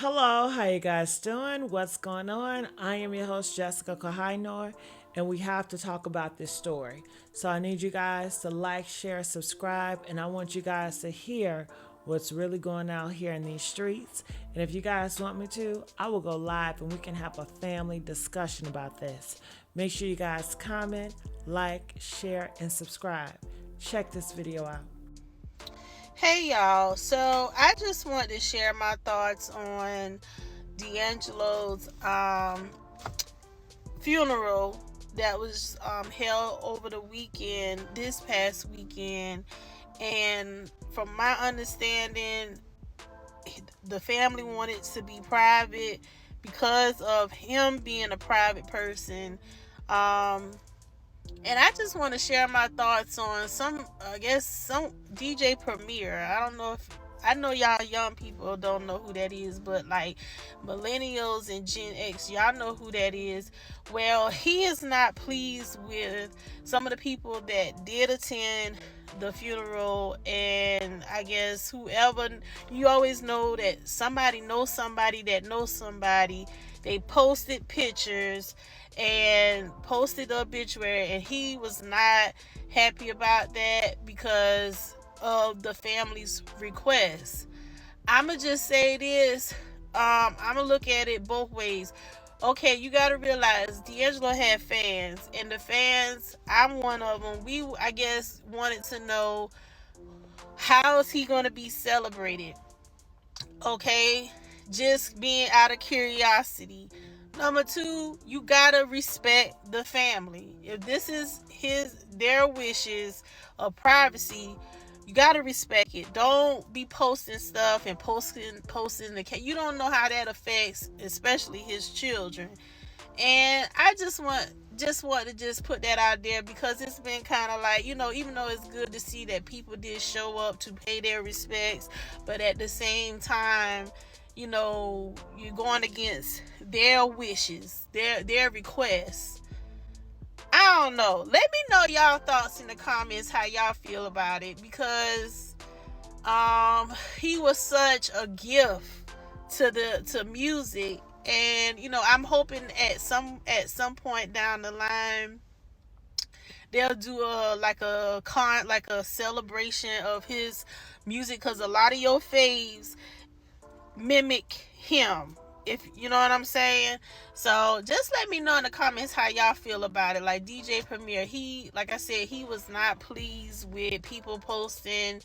Hello, how you guys doing? What's going on? I am your host Jessica Kahainor, and we have to talk about this story. So I need you guys to like, share, subscribe, and I want you guys to hear what's really going out here in these streets. And if you guys want me to, I will go live and we can have a family discussion about this. Make sure you guys comment, like, share, and subscribe. Check this video out. Hey y'all, so I just want to share my thoughts on D'Angelo's funeral that was held over the weekend, this past weekend. And from my understanding, the family wanted to be private because of him being a private person. And I just want to share my thoughts on some DJ Premier. I know y'all young people don't know who that is, but like millennials and Gen X, y'all know who that is. Well, he is not pleased with some of the people that did attend the funeral, and I guess whoever, you always know that somebody knows somebody that knows somebody. They posted pictures and posted the obituary, and he was not happy about that because of the family's request. I'ma just say this. I'ma look at it both ways. Okay, you gotta realize D'Angelo had fans, and the fans, I'm one of them. I guess, wanted to know how is he gonna be celebrated. Okay, just being out of curiosity. Number two, you gotta respect the family. If this is their wishes of privacy, you gotta respect it. Don't be posting stuff and posting the. You don't know how that affects, especially his children. And I just want to put that out there because it's been kind of like, even though it's good to see that people did show up to pay their respects, but at the same time, you're going against their wishes, their requests. I don't know. Let me know y'all thoughts in the comments, how y'all feel about it, because he was such a gift to music. And I'm hoping at some point down the line they'll do a celebration of his music, because a lot of your faves mimic him, if you know what I'm saying. So just let me know in the comments how y'all feel about it. Like DJ Premier, like I said, he was not pleased with people posting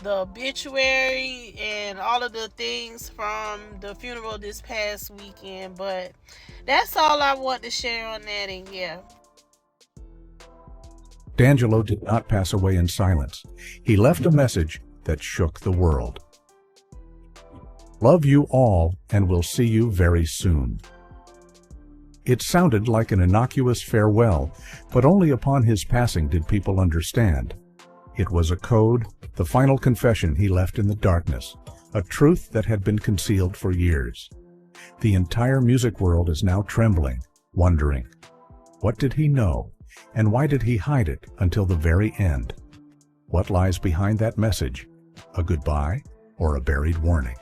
the obituary and all of the things from the funeral this past weekend. But that's all I want to share on that. And yeah, D'Angelo did not pass away in silence. He left a message that shook the world. Love you all, and we'll see you very soon. It sounded like an innocuous farewell, but only upon his passing did people understand. It was a code, the final confession he left in the darkness, a truth that had been concealed for years. The entire music world is now trembling, wondering, what did he know, and why did he hide it until the very end? What lies behind that message? A goodbye or a buried warning?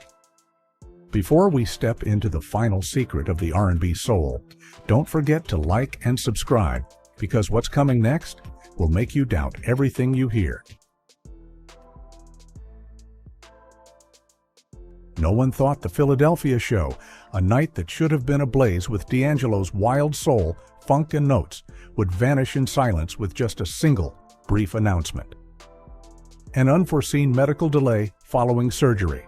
Before we step into the final secret of the R&B soul, don't forget to like and subscribe, because what's coming next will make you doubt everything you hear. No one thought the Philadelphia show, a night that should have been ablaze with D'Angelo's wild soul, funk, and notes, would vanish in silence with just a single, brief announcement. An unforeseen medical delay following surgery.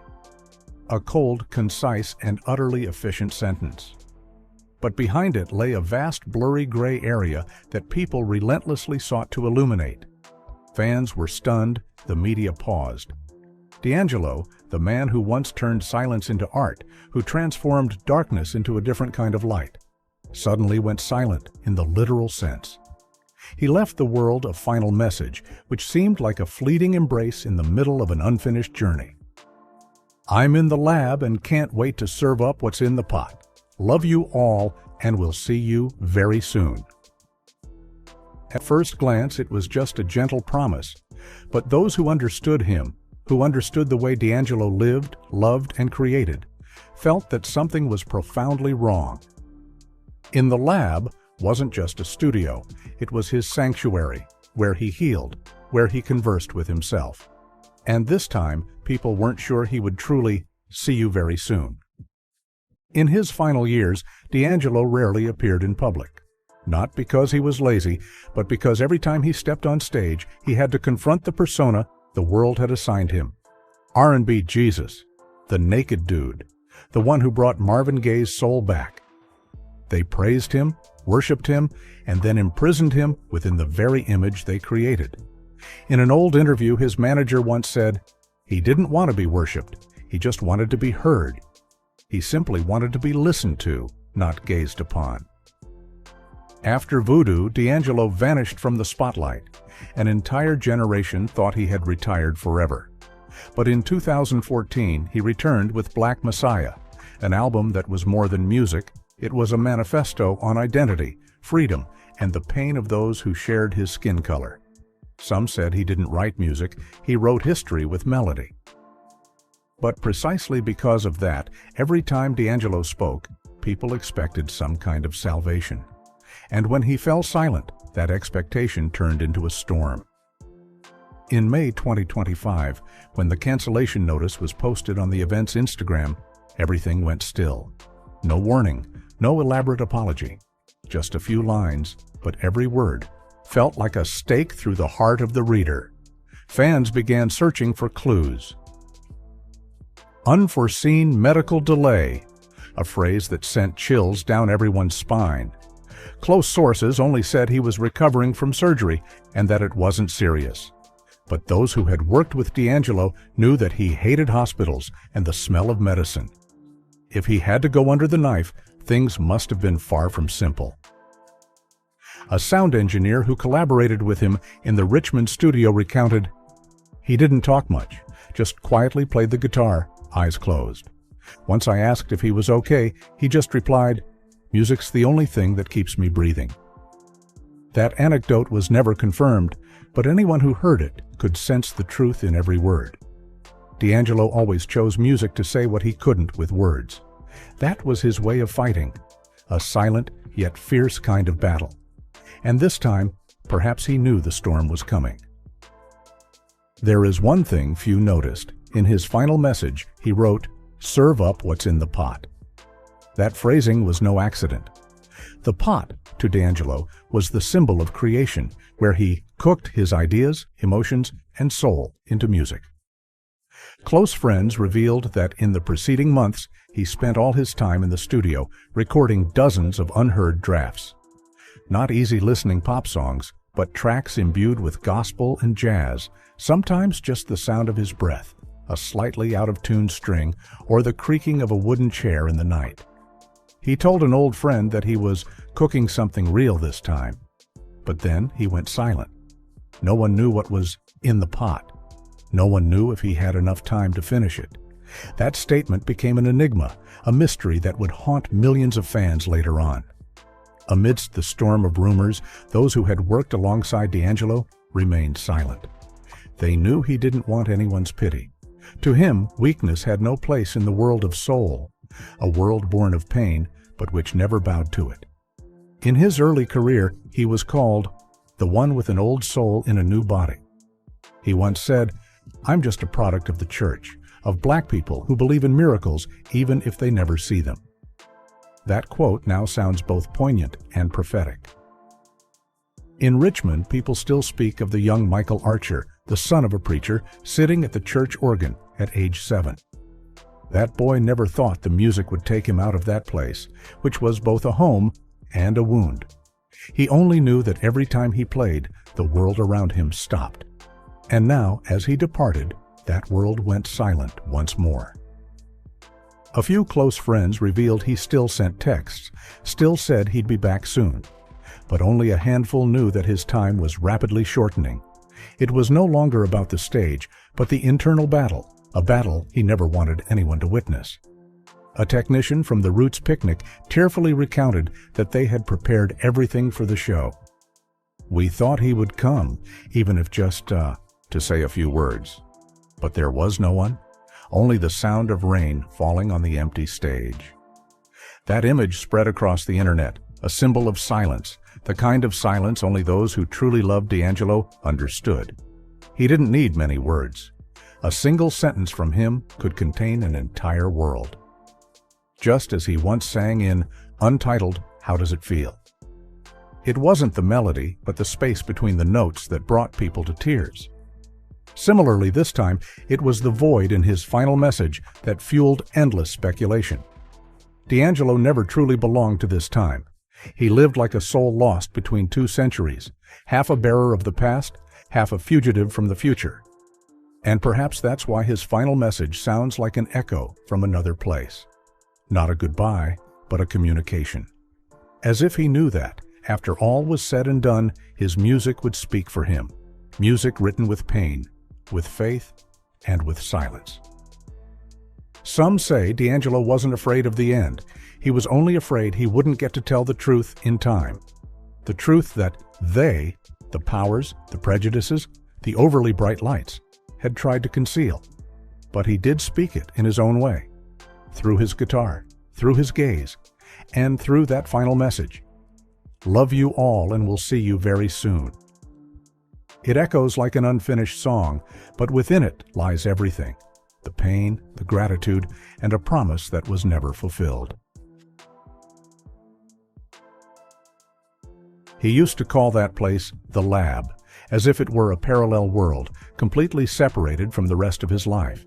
A cold, concise, and utterly efficient sentence. But behind it lay a vast blurry gray area that people relentlessly sought to illuminate. Fans were stunned, the media paused. D'Angelo, the man who once turned silence into art, who transformed darkness into a different kind of light, suddenly went silent in the literal sense. He left the world a final message, which seemed like a fleeting embrace in the middle of an unfinished journey. I'm in the lab and can't wait to serve up what's in the pot. Love you all, and we'll see you very soon. At first glance, it was just a gentle promise, but those who understood him, who understood the way D'Angelo lived, loved, and created, felt that something was profoundly wrong. In the lab wasn't just a studio, it was his sanctuary, where he healed, where he conversed with himself. And this time, people weren't sure he would truly see you very soon. In his final years, D'Angelo rarely appeared in public. Not because he was lazy, but because every time he stepped on stage, he had to confront the persona the world had assigned him. R&B Jesus, the naked dude, the one who brought Marvin Gaye's soul back. They praised him, worshipped him, and then imprisoned him within the very image they created. In an old interview, his manager once said, "He didn't want to be worshipped, he just wanted to be heard. He simply wanted to be listened to, not gazed upon." After Voodoo, D'Angelo vanished from the spotlight. An entire generation thought he had retired forever. But in 2014, he returned with Black Messiah, an album that was more than music. It was a manifesto on identity, freedom, and the pain of those who shared his skin color. Some said he didn't write music, he wrote history with melody. But precisely because of that, every time D'Angelo spoke, people expected some kind of salvation. And when he fell silent, that expectation turned into a storm. In May 2025, when the cancellation notice was posted on the event's Instagram, everything went still. No warning, no elaborate apology. Just a few lines, but every word felt like a stake through the heart of the reader. Fans began searching for clues. Unforeseen medical delay, a phrase that sent chills down everyone's spine. Close sources only said he was recovering from surgery and that it wasn't serious. But those who had worked with D'Angelo knew that he hated hospitals and the smell of medicine. If he had to go under the knife, things must have been far from simple. A sound engineer who collaborated with him in the Richmond studio recounted, "He didn't talk much, just quietly played the guitar, eyes closed. Once I asked if he was okay, he just replied, 'Music's the only thing that keeps me breathing.'" That anecdote was never confirmed, but anyone who heard it could sense the truth in every word. D'Angelo always chose music to say what he couldn't with words. That was his way of fighting, a silent yet fierce kind of battle. And this time, perhaps he knew the storm was coming. There is one thing few noticed. In his final message, he wrote, "Serve up what's in the pot." That phrasing was no accident. The pot, to D'Angelo, was the symbol of creation, where he cooked his ideas, emotions, and soul into music. Close friends revealed that in the preceding months, he spent all his time in the studio, recording dozens of unheard drafts. Not easy listening pop songs, but tracks imbued with gospel and jazz, sometimes just the sound of his breath, a slightly out-of-tune string, or the creaking of a wooden chair in the night. He told an old friend that he was cooking something real this time. But then he went silent. No one knew what was in the pot. No one knew if he had enough time to finish it. That statement became an enigma, a mystery that would haunt millions of fans later on. Amidst the storm of rumors, those who had worked alongside D'Angelo remained silent. They knew he didn't want anyone's pity. To him, weakness had no place in the world of soul, a world born of pain, but which never bowed to it. In his early career, he was called the one with an old soul in a new body. He once said, "I'm just a product of the church, of black people who believe in miracles even if they never see them." That quote now sounds both poignant and prophetic. In Richmond, people still speak of the young Michael Archer, the son of a preacher, sitting at the church organ at age 7. That boy never thought the music would take him out of that place, which was both a home and a wound. He only knew that every time he played, the world around him stopped. And now, as he departed, that world went silent once more. A few close friends revealed he still sent texts, still said he'd be back soon. But only a handful knew that his time was rapidly shortening. It was no longer about the stage, but the internal battle, a battle he never wanted anyone to witness. A technician from the Roots picnic tearfully recounted that they had prepared everything for the show. "We thought he would come, even if just to say a few words. But there was no one. only the sound of rain falling on the empty stage. That image spread across the internet, a symbol of silence, the kind of silence only those who truly loved D'Angelo understood. He didn't need many words. A single sentence from him could contain an entire world. Just as he once sang in Untitled How Does It Feel? It wasn't the melody, but the space between the notes that brought people to tears. Similarly, this time, it was the void in his final message that fueled endless speculation. D'Angelo never truly belonged to this time. He lived like a soul lost between two centuries, half a bearer of the past, half a fugitive from the future. And perhaps that's why his final message sounds like an echo from another place. Not a goodbye, but a communication. As if he knew that, after all was said and done, his music would speak for him. Music written with pain, with faith, and with silence. Some say D'Angelo wasn't afraid of the end. He was only afraid he wouldn't get to tell the truth in time. The truth that they, the powers, the prejudices, the overly bright lights, had tried to conceal. But he did speak it in his own way, through his guitar, through his gaze, and through that final message. Love you all and we'll see you very soon. It echoes like an unfinished song, but within it lies everything. The pain, the gratitude, and a promise that was never fulfilled. He used to call that place the lab, as if it were a parallel world, completely separated from the rest of his life.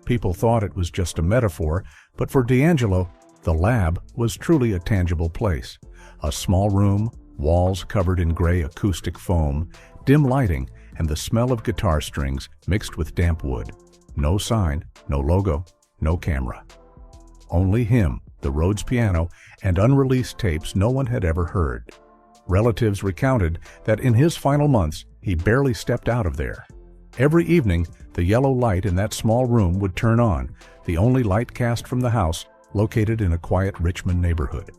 People thought it was just a metaphor, but for D'Angelo, the lab was truly a tangible place. A small room, walls covered in gray acoustic foam, dim lighting, and the smell of guitar strings mixed with damp wood. No sign, no logo, no camera. Only him, the Rhodes piano, and unreleased tapes no one had ever heard. Relatives recounted that in his final months, he barely stepped out of there. Every evening, the yellow light in that small room would turn on, the only light cast from the house located in a quiet Richmond neighborhood.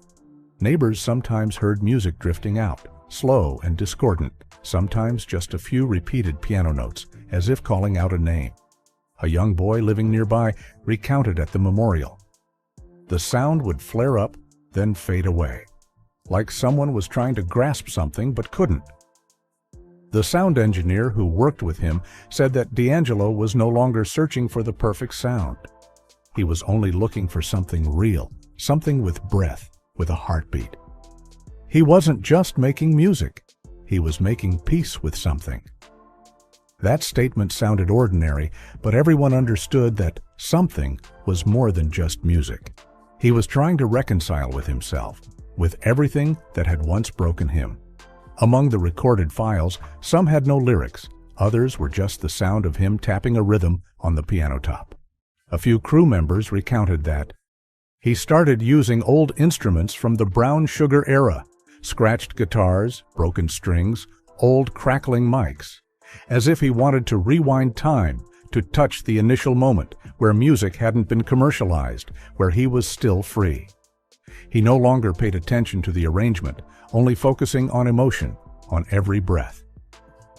Neighbors sometimes heard music drifting out, slow and discordant, sometimes just a few repeated piano notes, as if calling out a name. A young boy living nearby recounted at the memorial. The sound would flare up, then fade away, like someone was trying to grasp something but couldn't. The sound engineer who worked with him said that D'Angelo was no longer searching for the perfect sound. He was only looking for something real, something with breath, with a heartbeat. He wasn't just making music. He was making peace with something. That statement sounded ordinary, but everyone understood that something was more than just music. He was trying to reconcile with himself, with everything that had once broken him. Among the recorded files, some had no lyrics. Others were just the sound of him tapping a rhythm on the piano top. A few crew members recounted that he started using old instruments from the brown sugar era, scratched guitars, broken strings, old crackling mics, as if he wanted to rewind time to touch the initial moment where music hadn't been commercialized, where he was still free. He no longer paid attention to the arrangement, only focusing on emotion, on every breath.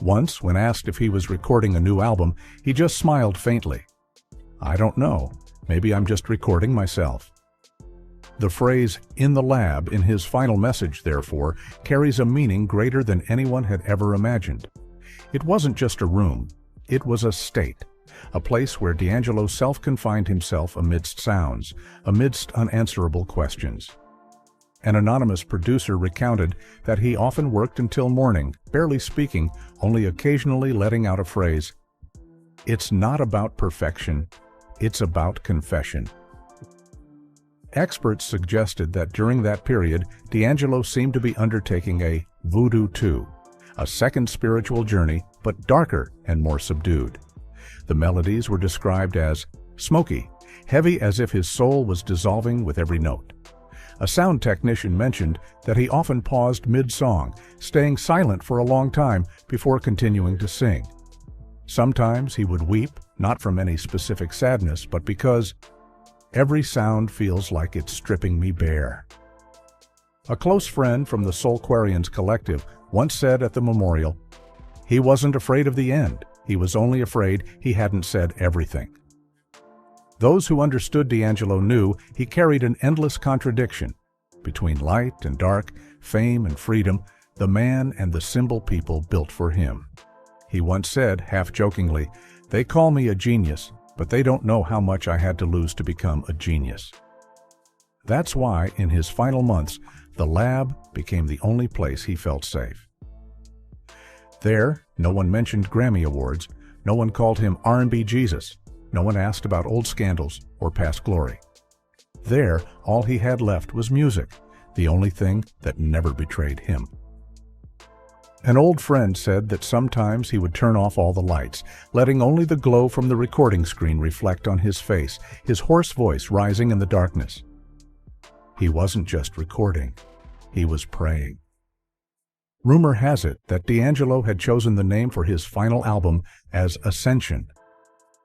Once, when asked if he was recording a new album, he just smiled faintly. "I don't know. Maybe I'm just recording myself." The phrase, "in the lab," in his final message, therefore, carries a meaning greater than anyone had ever imagined. It wasn't just a room. It was a state, a place where D'Angelo self-confined himself amidst sounds, amidst unanswerable questions. An anonymous producer recounted that he often worked until morning, barely speaking, only occasionally letting out a phrase, "It's not about perfection, it's about confession." Experts suggested that during that period, D'Angelo seemed to be undertaking a voodoo too, a second spiritual journey, but darker and more subdued. The melodies were described as smoky, heavy as if his soul was dissolving with every note. A sound technician mentioned that he often paused mid-song, staying silent for a long time before continuing to sing. Sometimes he would weep, not from any specific sadness, but because every sound feels like it's stripping me bare. A close friend from the Soulquarians collective once said at the memorial, "He wasn't afraid of the end. He was only afraid he hadn't said everything." Those who understood D'Angelo knew he carried an endless contradiction. Between light and dark, fame and freedom, the man and the symbol people built for him. He once said, half-jokingly, "They call me a genius, but they don't know how much I had to lose to become a genius." That's why, in his final months, the lab became the only place he felt safe. There, no one mentioned Grammy Awards, no one called him R&B Jesus, no one asked about old scandals or past glory. There, all he had left was music, the only thing that never betrayed him. An old friend said that sometimes he would turn off all the lights, letting only the glow from the recording screen reflect on his face, his hoarse voice rising in the darkness. He wasn't just recording, he was praying. Rumor has it that D'Angelo had chosen the name for his final album as Ascension.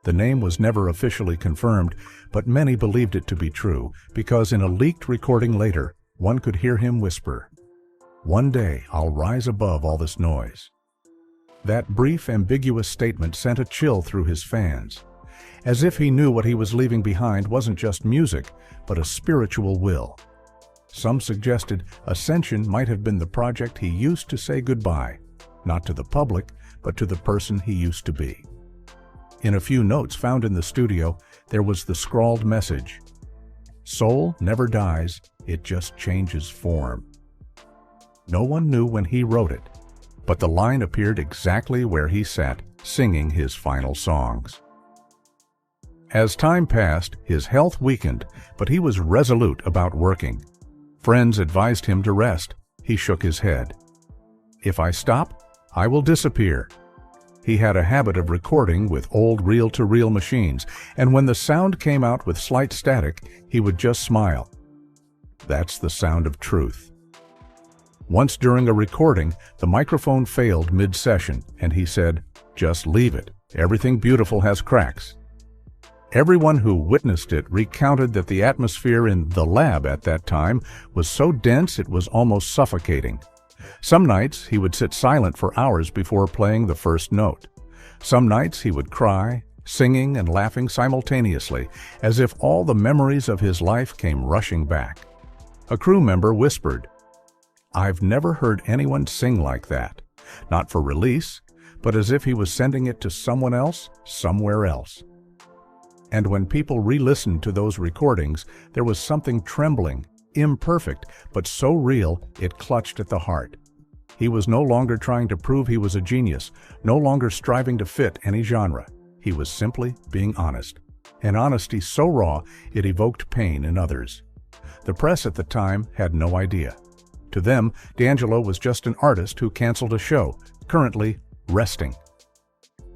The name was never officially confirmed, but many believed it to be true, because in a leaked recording later, one could hear him whisper, "One day I'll rise above all this noise." That brief, ambiguous statement sent a chill through his fans, as if he knew what he was leaving behind wasn't just music, but a spiritual will. Some suggested Ascension might have been the project he used to say goodbye, not to the public, but to the person he used to be. In a few notes found in the studio, there was the scrawled message, "Soul never dies, it just changes form." No one knew when he wrote it, but the line appeared exactly where he sat, singing his final songs. As time passed, his health weakened, but he was resolute about working. Friends advised him to rest. He shook his head. "If I stop, I will disappear." He had a habit of recording with old reel-to-reel machines, and when the sound came out with slight static, he would just smile. That's the sound of truth. Once during a recording, the microphone failed mid-session, and he said, "Just leave it. Everything beautiful has cracks." Everyone who witnessed it recounted that the atmosphere in the lab at that time was so dense it was almost suffocating. Some nights he would sit silent for hours before playing the first note. Some nights he would cry, singing and laughing simultaneously, as if all the memories of his life came rushing back. A crew member whispered, "I've never heard anyone sing like that, not for release, but as if he was sending it to someone else, somewhere else." And when people re-listened to those recordings, there was something trembling, imperfect, but so real it clutched at the heart. He was no longer trying to prove he was a genius, no longer striving to fit any genre. He was simply being honest. An honesty so raw it evoked pain in others. The press at the time had no idea. To them, D'Angelo was just an artist who canceled a show, currently resting.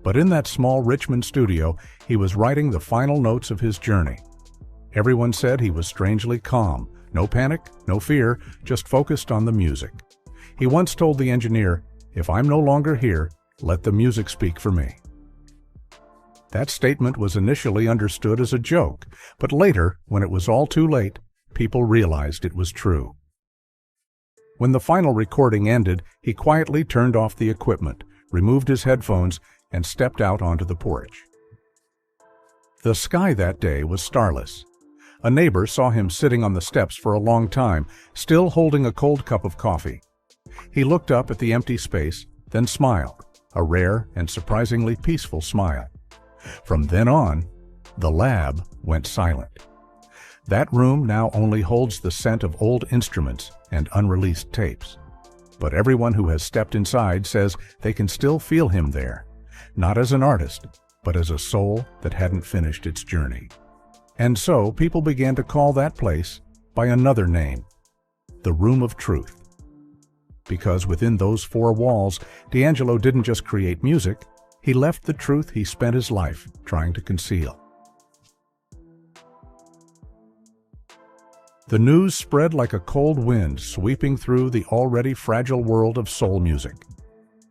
But in that small Richmond studio, he was writing the final notes of his journey. Everyone said he was strangely calm, no panic, no fear, just focused on the music. He once told the engineer, "If I'm no longer here, let the music speak for me." That statement was initially understood as a joke, but later, when it was all too late, people realized it was true. When the final recording ended, he quietly turned off the equipment, removed his headphones, and stepped out onto the porch. The sky that day was starless. A neighbor saw him sitting on the steps for a long time, still holding a cold cup of coffee. He looked up at the empty space, then smiled, a rare and surprisingly peaceful smile. From then on, the lab went silent. That room now only holds the scent of old instruments and unreleased tapes. But everyone who has stepped inside says they can still feel him there, not as an artist, but as a soul that hadn't finished its journey. And so people began to call that place by another name, the Room of Truth. Because within those four walls, D'Angelo didn't just create music, he left the truth he spent his life trying to conceal. The news spread like a cold wind sweeping through the already fragile world of soul music.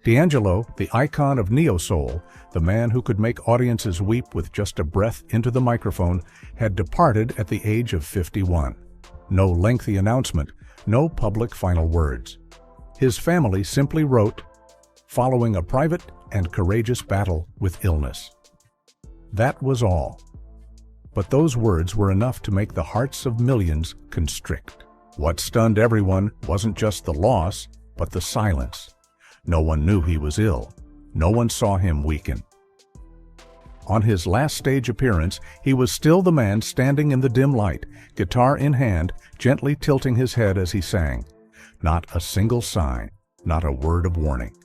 D'Angelo, the icon of neo-soul, the man who could make audiences weep with just a breath into the microphone, had departed at the age of 51. No lengthy announcement, no public final words. His family simply wrote, "Following a private and courageous battle with illness." That was all. But those words were enough to make the hearts of millions constrict. What stunned everyone wasn't just the loss, but the silence. No one knew he was ill. No one saw him weaken. On his last stage appearance, he was still the man standing in the dim light, guitar in hand, gently tilting his head as he sang. Not a single sign, not a word of warning.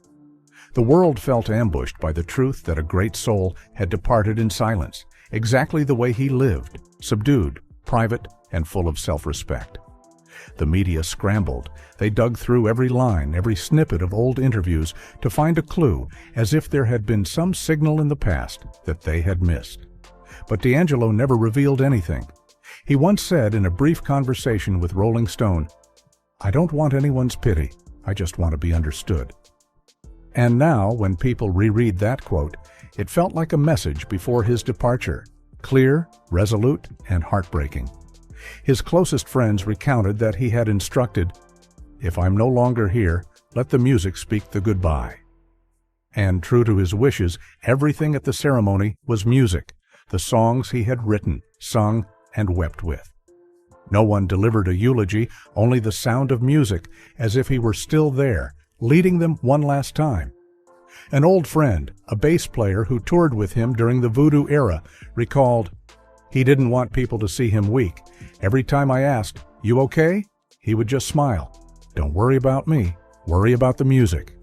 The world felt ambushed by the truth that a great soul had departed in silence, exactly the way he lived, subdued, private, and full of self-respect. The media scrambled. They dug through every line, every snippet of old interviews to find a clue, as if there had been some signal in the past that they had missed. But D'Angelo never revealed anything. He once said in a brief conversation with Rolling Stone, "I don't want anyone's pity. I just want to be understood." And now, when people reread that quote, it felt like a message before his departure, clear, resolute, and heartbreaking. His closest friends recounted that he had instructed, "If I'm no longer here, let the music speak the goodbye." And true to his wishes, everything at the ceremony was music, the songs he had written, sung, and wept with. No one delivered a eulogy, only the sound of music, as if he were still there, leading them one last time. An old friend, a bass player who toured with him during the Voodoo era, recalled, "He didn't want people to see him weak. Every time I asked, 'You okay?' he would just smile. 'Don't worry about me, worry about the music.'"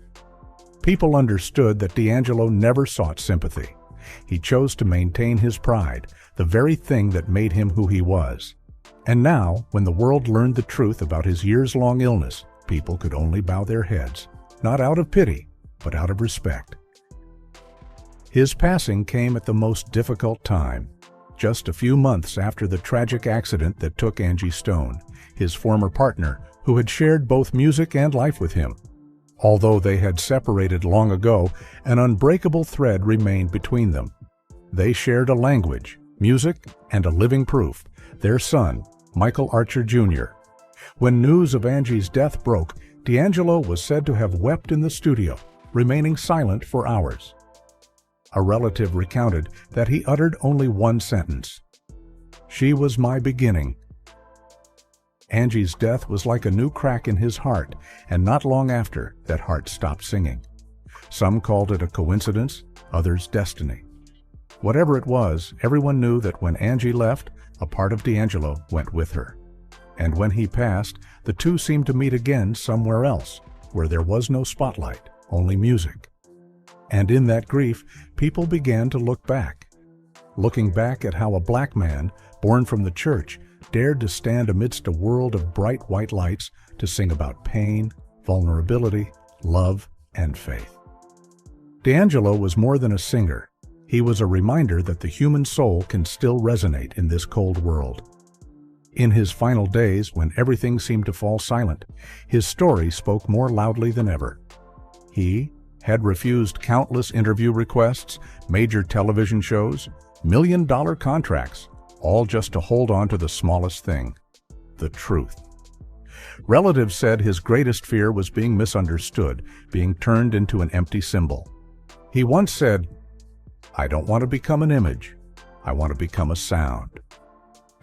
People understood that D'Angelo never sought sympathy. He chose to maintain his pride, the very thing that made him who he was. And now, when the world learned the truth about his years-long illness, people could only bow their heads, not out of pity, but out of respect. His passing came at the most difficult time, just a few months after the tragic accident that took Angie Stone, his former partner, who had shared both music and life with him. Although they had separated long ago, an unbreakable thread remained between them. They shared a language, music, and a living proof, their son, Michael Archer Jr. When news of Angie's death broke, D'Angelo was said to have wept in the studio, remaining silent for hours. A relative recounted that he uttered only one sentence: "She was my beginning." Angie's death was like a new crack in his heart, and not long after, that heart stopped singing. Some called it a coincidence, others destiny. Whatever it was, everyone knew that when Angie left, a part of D'Angelo went with her. And when he passed, the two seemed to meet again somewhere else, where there was no spotlight, only music. And in that grief, people began to look back. Looking back at how a black man, born from the church, dared to stand amidst a world of bright white lights to sing about pain, vulnerability, love, and faith. D'Angelo was more than a singer. He was a reminder that the human soul can still resonate in this cold world. In his final days, when everything seemed to fall silent, his story spoke more loudly than ever. He had refused countless interview requests, major television shows, million-dollar contracts, all just to hold on to the smallest thing: the truth. Relatives said his greatest fear was being misunderstood, being turned into an empty symbol. He once said, "I don't want to become an image. I want to become a sound."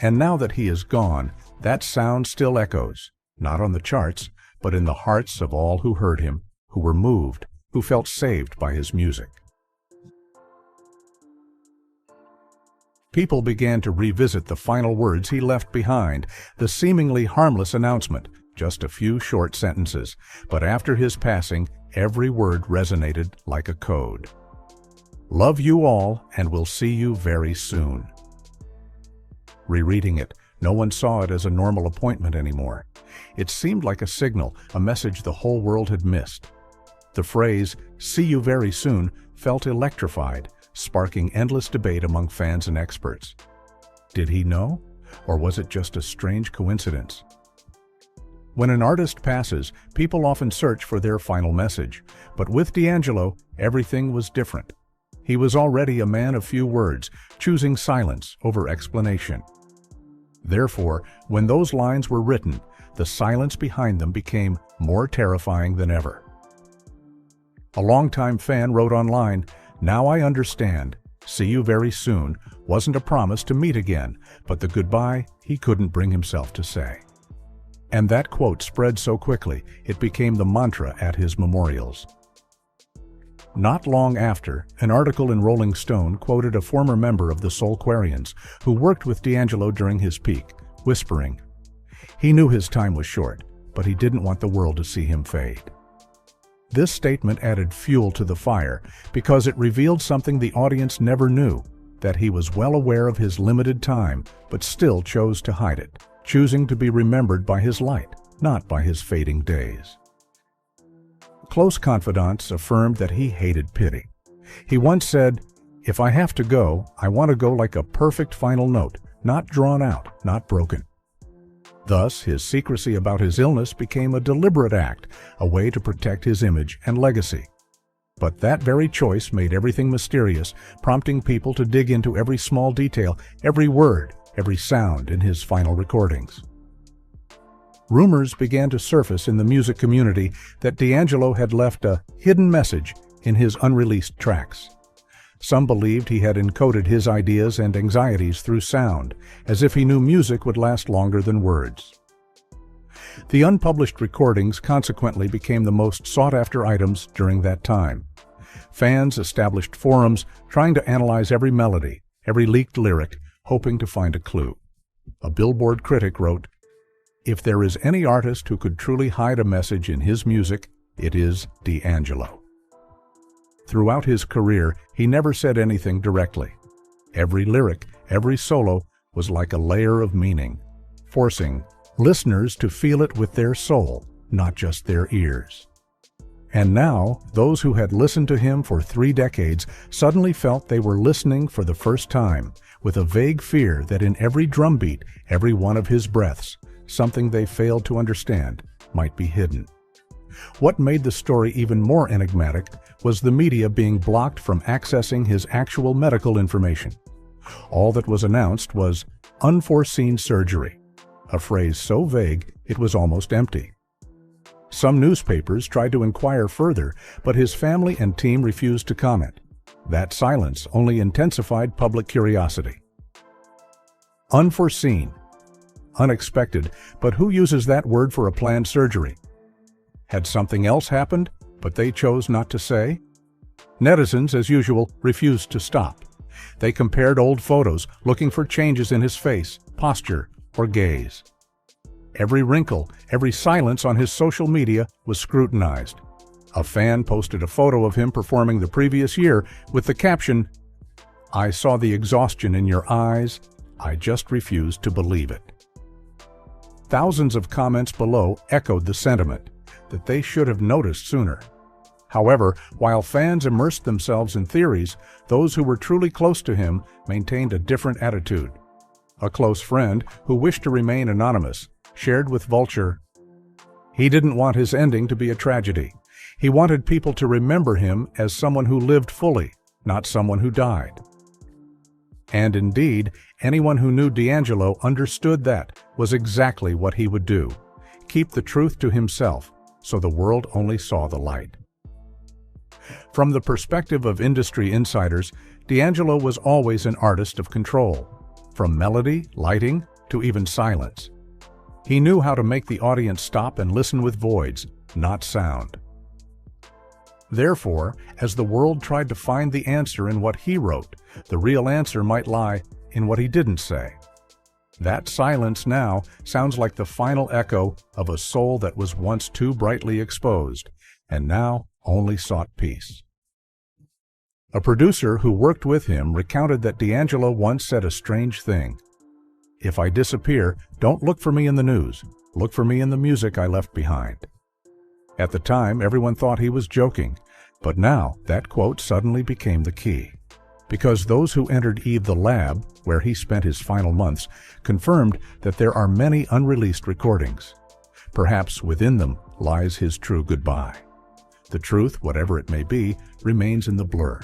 And now that he is gone, that sound still echoes, not on the charts, but in the hearts of all who heard him, who were moved, who felt saved by his music. People began to revisit the final words he left behind, the seemingly harmless announcement, just a few short sentences, but after his passing, every word resonated like a code. "Love you all, and we'll see you very soon." Rereading it, no one saw it as a normal appointment anymore. It seemed like a signal, a message the whole world had missed. The phrase, "see you very soon," felt electrified, sparking endless debate among fans and experts. Did he know? Or was it just a strange coincidence? When an artist passes, people often search for their final message. But with D'Angelo, everything was different. He was already a man of few words, choosing silence over explanation. Therefore, when those lines were written, the silence behind them became more terrifying than ever. A longtime fan wrote online, "Now I understand. See you very soon wasn't a promise to meet again, but the goodbye he couldn't bring himself to say. And that quote spread so quickly, it became the mantra at his memorials. Not long after, an article in Rolling Stone quoted a former member of the Soulquarians who worked with D'Angelo during his peak, whispering, "He knew his time was short, but he didn't want the world to see him fade." This statement added fuel to the fire because it revealed something the audience never knew, that he was well aware of his limited time, but still chose to hide it, choosing to be remembered by his light, not by his fading days. Close confidants affirmed that he hated pity. He once said, "If I have to go, I want to go like a perfect final note, not drawn out, not broken." Thus, his secrecy about his illness became a deliberate act, a way to protect his image and legacy. But that very choice made everything mysterious, prompting people to dig into every small detail, every word, every sound in his final recordings. Rumors began to surface in the music community that D'Angelo had left a hidden message in his unreleased tracks. Some believed he had encoded his ideas and anxieties through sound, as if he knew music would last longer than words. The unpublished recordings consequently became the most sought-after items during that time. Fans established forums trying to analyze every melody, every leaked lyric, hoping to find a clue. A Billboard critic wrote, "If there is any artist who could truly hide a message in his music, it is D'Angelo." Throughout his career, he never said anything directly. Every lyric, every solo was like a layer of meaning, forcing listeners to feel it with their soul, not just their ears. And now, those who had listened to him for 3 decades suddenly felt they were listening for the first time, with a vague fear that in every drumbeat, every one of his breaths, something they failed to understand might be hidden. What made the story even more enigmatic was the media being blocked from accessing his actual medical information. All that was announced was unforeseen surgery, a phrase so vague it was almost empty. Some newspapers tried to inquire further, but his family and team refused to comment. That silence only intensified public curiosity. Unforeseen, unexpected, but who uses that word for a planned surgery? Had something else happened, but they chose not to say? Netizens, as usual, refused to stop. They compared old photos, looking for changes in his face, posture, or gaze. Every wrinkle, every silence on his social media was scrutinized. A fan posted a photo of him performing the previous year with the caption, "I saw the exhaustion in your eyes. I just refused to believe it." Thousands of comments below echoed the sentiment that they should have noticed sooner. However, while fans immersed themselves in theories, those who were truly close to him maintained a different attitude. A close friend, who wished to remain anonymous, shared with Vulture, "He didn't want his ending to be a tragedy. He wanted people to remember him as someone who lived fully, not someone who died." And indeed, anyone who knew D'Angelo understood that was exactly what he would do: keep the truth to himself, so the world only saw the light. From the perspective of industry insiders, D'Angelo was always an artist of control, from melody, lighting, to even silence. He knew how to make the audience stop and listen with voids, not sound. Therefore, as the world tried to find the answer in what he wrote, the real answer might lie in what he didn't say. That silence now sounds like the final echo of a soul that was once too brightly exposed, and now only sought peace. A producer who worked with him recounted that D'Angelo once said a strange thing: "If I disappear, don't look for me in the news. Look for me in the music I left behind." At the time, everyone thought he was joking, but now that quote suddenly became the key. Because those who entered Eve the Lab, where he spent his final months, confirmed that there are many unreleased recordings. Perhaps within them lies his true goodbye. The truth, whatever it may be, remains in the blur.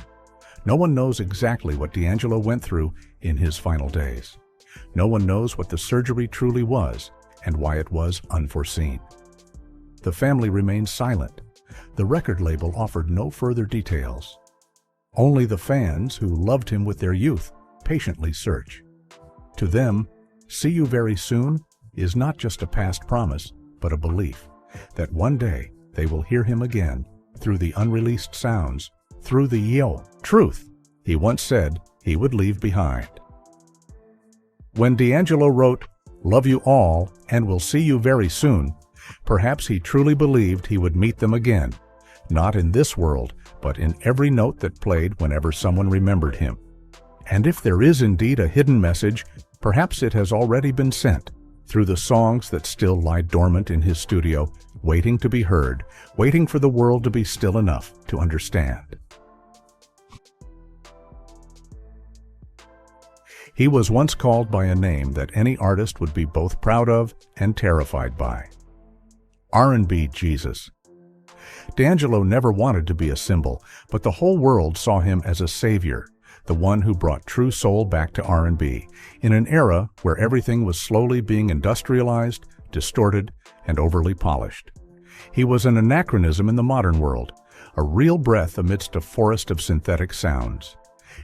No one knows exactly what D'Angelo went through in his final days. No one knows what the surgery truly was and why it was unforeseen. The family remained silent. The record label offered no further details. Only the fans, who loved him with their youth, patiently search. To them, "See you very soon" is not just a past promise, but a belief that one day they will hear him again through the unreleased sounds, through the truth he once said he would leave behind. When D'Angelo wrote, "Love you all and will see you very soon," perhaps he truly believed he would meet them again, not in this world, but in every note that played whenever someone remembered him. And if there is indeed a hidden message, perhaps it has already been sent through the songs that still lie dormant in his studio, waiting to be heard, waiting for the world to be still enough to understand. He was once called by a name that any artist would be both proud of and terrified by: R&B Jesus. D'Angelo never wanted to be a symbol, but the whole world saw him as a savior, the one who brought true soul back to R&B, in an era where everything was slowly being industrialized, distorted, and overly polished. He was an anachronism in the modern world, a real breath amidst a forest of synthetic sounds.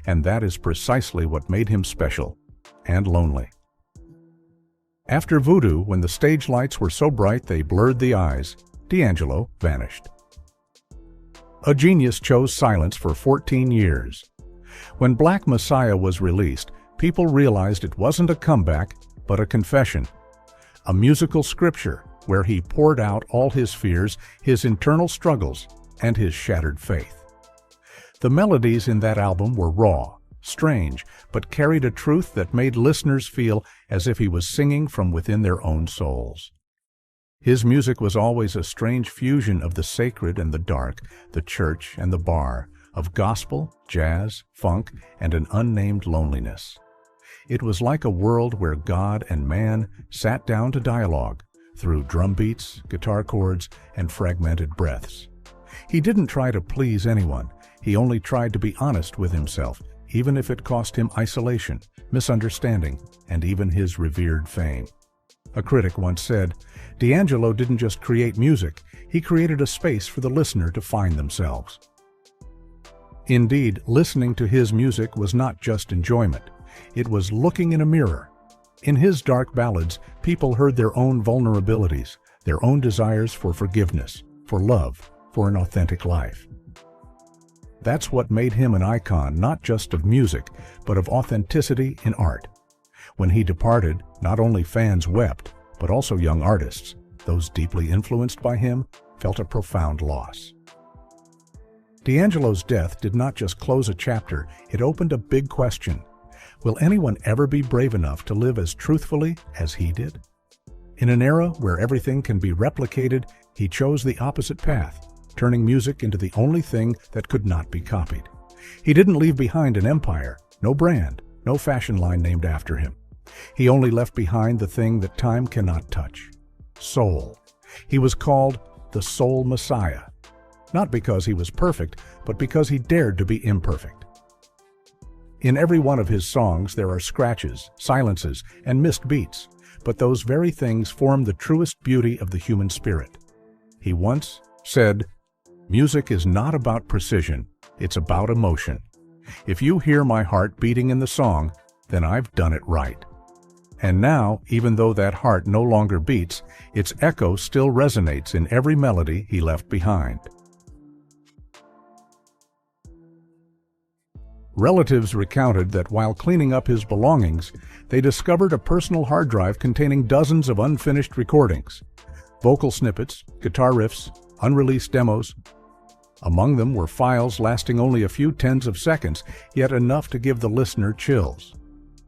And that is precisely what made him special and lonely. After Voodoo, when the stage lights were so bright they blurred the eyes, D'Angelo vanished. A Genius chose silence for 14 years. When Black Messiah was released, people realized it wasn't a comeback, but a confession, a musical scripture where he poured out all his fears, his internal struggles, and his shattered faith. The melodies in that album were raw, strange, but carried a truth that made listeners feel as if he was singing from within their own souls. His music was always a strange fusion of the sacred and the dark, the church and the bar, of gospel, jazz, funk, and an unnamed loneliness. It was like a world where God and man sat down to dialogue through drum beats, guitar chords, and fragmented breaths. He didn't try to please anyone. He only tried to be honest with himself, even if it cost him isolation, misunderstanding, and even his revered fame. A critic once said, "D'Angelo didn't just create music, he created a space for the listener to find themselves." Indeed, listening to his music was not just enjoyment. It was looking in a mirror. In his dark ballads, people heard their own vulnerabilities, their own desires for forgiveness, for love, for an authentic life. That's what made him an icon not just of music, but of authenticity in art. When he departed, not only fans wept, but also young artists. Those deeply influenced by him felt a profound loss. D'Angelo's death did not just close a chapter, it opened a big question. Will anyone ever be brave enough to live as truthfully as he did? In an era where everything can be replicated, he chose the opposite path, turning music into the only thing that could not be copied. He didn't leave behind an empire, no brand, no fashion line named after him. He only left behind the thing that time cannot touch: soul. He was called the Soul Messiah, not because he was perfect, but because he dared to be imperfect. In every one of his songs there are scratches, silences, and missed beats, but those very things form the truest beauty of the human spirit. He once said, "Music is not about precision, it's about emotion. If you hear my heart beating in the song, then I've done it right." And now, even though that heart no longer beats, its echo still resonates in every melody he left behind. Relatives recounted that while cleaning up his belongings, they discovered a personal hard drive containing dozens of unfinished recordings, vocal snippets, guitar riffs, unreleased demos. Among them were files lasting only a few tens of seconds, yet enough to give the listener chills.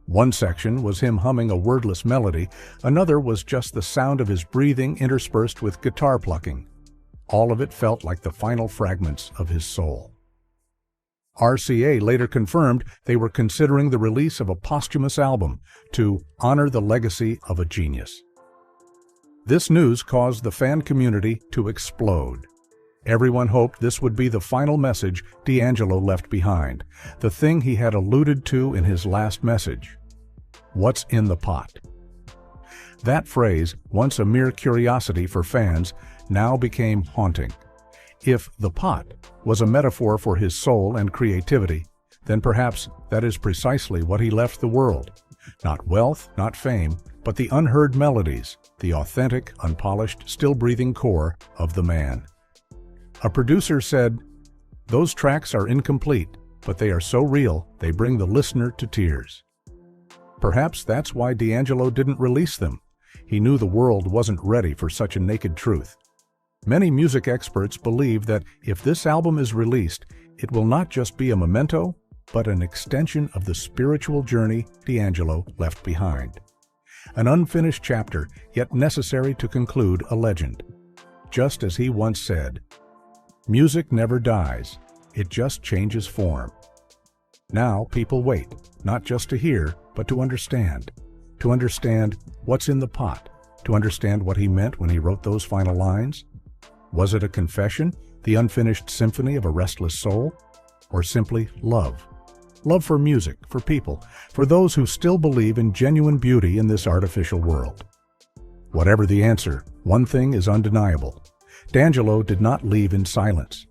One section was him humming a wordless melody, another was just the sound of his breathing interspersed with guitar plucking. All of it felt like the final fragments of his soul. RCA later confirmed they were considering the release of a posthumous album to honor the legacy of a genius. This news caused the fan community to explode. Everyone hoped this would be the final message D'Angelo left behind, the thing he had alluded to in his last message. What's in the pot? That phrase, once a mere curiosity for fans, now became haunting. If the pot was a metaphor for his soul and creativity, then perhaps that is precisely what he left the world. Not wealth, not fame, but the unheard melodies, the authentic, unpolished, still-breathing core of the man. A producer said, "Those tracks are incomplete, but they are so real, they bring the listener to tears." Perhaps that's why D'Angelo didn't release them. He knew the world wasn't ready for such a naked truth. Many music experts believe that if this album is released, it will not just be a memento, but an extension of the spiritual journey D'Angelo left behind. An unfinished chapter, yet necessary to conclude a legend. Just as he once said, "Music never dies, it just changes form." Now people wait, not just to hear, but to understand. To understand what's in the pot, to understand what he meant when he wrote those final lines. Was it a confession, the unfinished symphony of a restless soul? Or simply love? Love for music, for people, for those who still believe in genuine beauty in this artificial world. Whatever the answer, one thing is undeniable. D'Angelo did not leave in silence.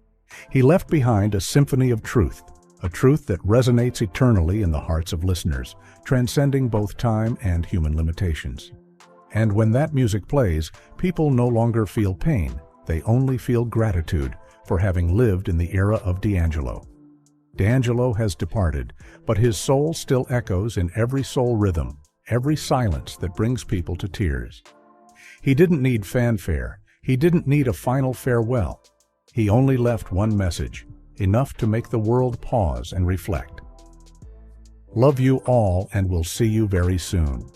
He left behind a symphony of truth, a truth that resonates eternally in the hearts of listeners, transcending both time and human limitations. And when that music plays, people no longer feel pain, they only feel gratitude for having lived in the era of D'Angelo. D'Angelo has departed, but his soul still echoes in every soul rhythm, every silence that brings people to tears. He didn't need fanfare, he didn't need a final farewell. He only left one message, enough to make the world pause and reflect. Love you all, and we'll see you very soon.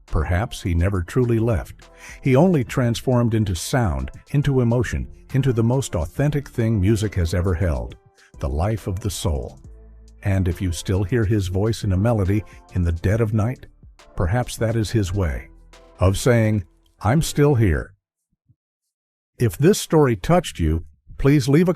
Perhaps he never truly left. He only transformed into sound, into emotion, into the most authentic thing music has ever held, the life of the soul. And if you still hear his voice in a melody in the dead of night, perhaps that is his way of saying, "I'm still here." If this story touched you, please leave a